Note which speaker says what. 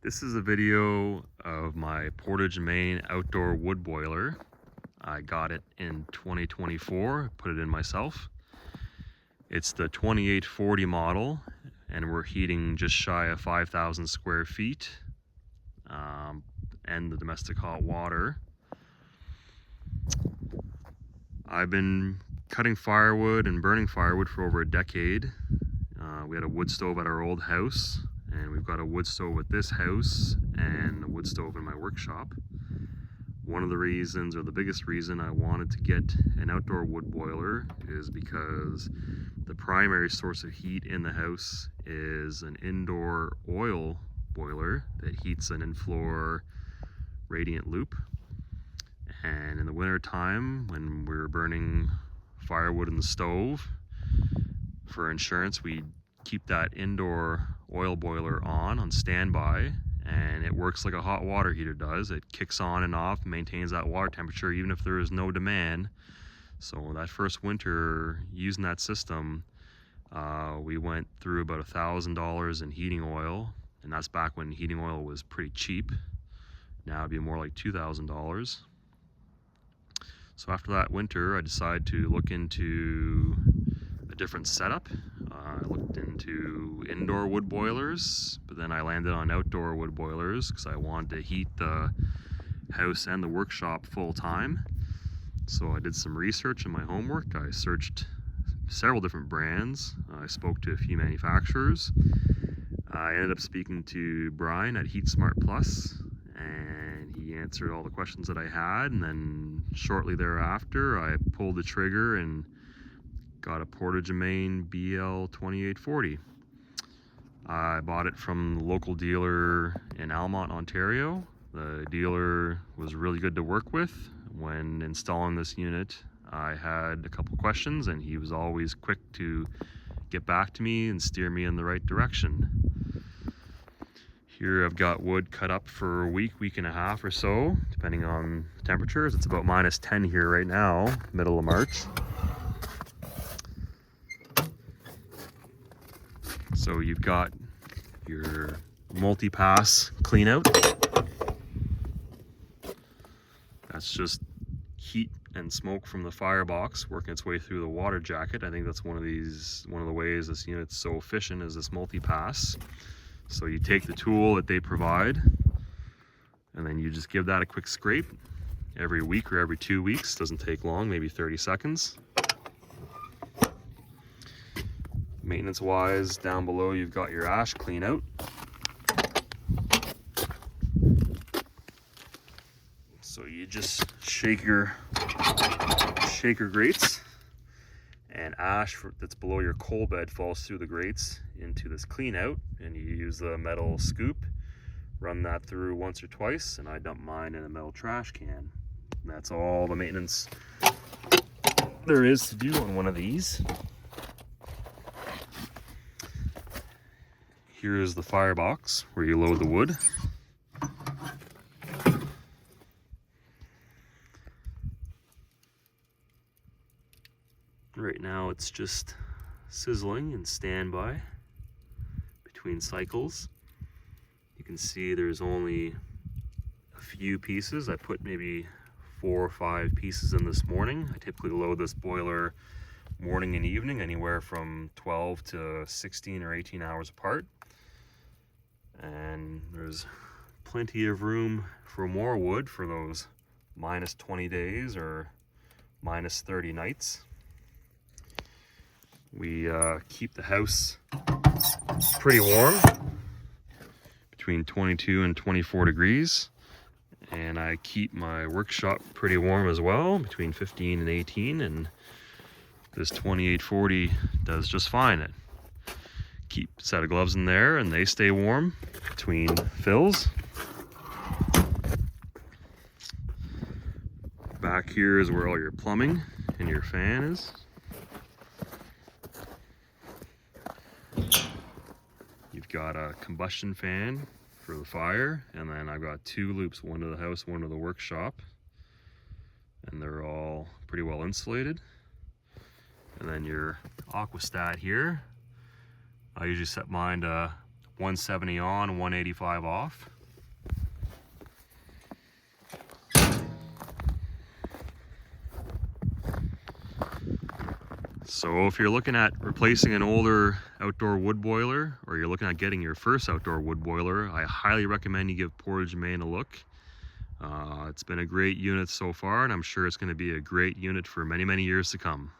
Speaker 1: This is a video of my Portage and Main outdoor wood boiler. I got it in 2024, put it in myself. It's the 2840 model, and we're heating just shy of 5,000 square feet and the domestic hot water. I've been cutting firewood and burning firewood for over a decade. We had a wood stove at our old house, and we've got a wood stove at this house and a wood stove in my workshop. One of the reasons, or the biggest reason, I wanted to get an outdoor wood boiler is because the primary source of heat in the house is an indoor oil boiler that heats an in-floor radiant loop. And in the winter time, when we were burning firewood in the stove, for insurance, we keep that indoor oil boiler on standby, and it works like a hot water heater does. It kicks on and off, maintains that water temperature even if there is no demand. So that first winter using that system, we went through about $1,000 in heating oil, and that's back when heating oil was pretty cheap. Now it'd be more like $2,000. So after that winter, I decided to look into a different setup. I looked into indoor wood boilers, but then I landed on outdoor wood boilers because I wanted to heat the house and the workshop full time. So I did some research in my homework. I searched several different brands. I spoke to a few manufacturers. I ended up speaking to Brian at Heat Smart Plus, and he answered all the questions that I had. And then shortly thereafter, I pulled the trigger and got a Portage and Main BL 2840. I bought it from the local dealer in Almonte, Ontario. The dealer was really good to work with. When installing this unit, I had a couple questions, and he was always quick to get back to me and steer me in the right direction. Here I've got wood cut up for a week and a half or so, depending on the temperatures. It's about -10 here right now, middle of March. So you've got your multi-pass clean out. That's just heat and smoke from the firebox working its way through the water jacket. I think that's one of the ways this unit's so efficient is this multi-pass. So you take the tool that they provide, and then you just give that a quick scrape every week or every 2 weeks. Doesn't take long, maybe 30 seconds. Maintenance wise, down below you've got your ash clean out. So you just shake your grates, and ash that's below your coal bed falls through the grates into this clean out, and you use the metal scoop, run that through once or twice, and I dump mine in a metal trash can. And that's all the maintenance there is to do on one of these. Here's the firebox where you load the wood. Right now it's just sizzling and standby between cycles. You can see there's only a few pieces. I put maybe 4 or 5 pieces in this morning. I typically load this boiler morning and evening, anywhere from 12 to 16 or 18 hours apart. And there's plenty of room for more wood for those -20 days or -30 nights. We keep the house pretty warm, between 22 and 24 degrees. And I keep my workshop pretty warm as well, between 15 and 18. And this 2840 does just fine. Keep a set of gloves in there and they stay warm between fills. Back here is where all your plumbing and your fan is. You've got a combustion fan for the fire, and then I've got 2 loops, one to the house, one to the workshop, and they're all pretty well insulated. And then your aquastat here, I usually set mine to 170 on, 185 off. So if you're looking at replacing an older outdoor wood boiler, or you're looking at getting your first outdoor wood boiler, I highly recommend you give Portage and Main a look. It's been a great unit so far, and I'm sure it's going to be a great unit for many, many years to come.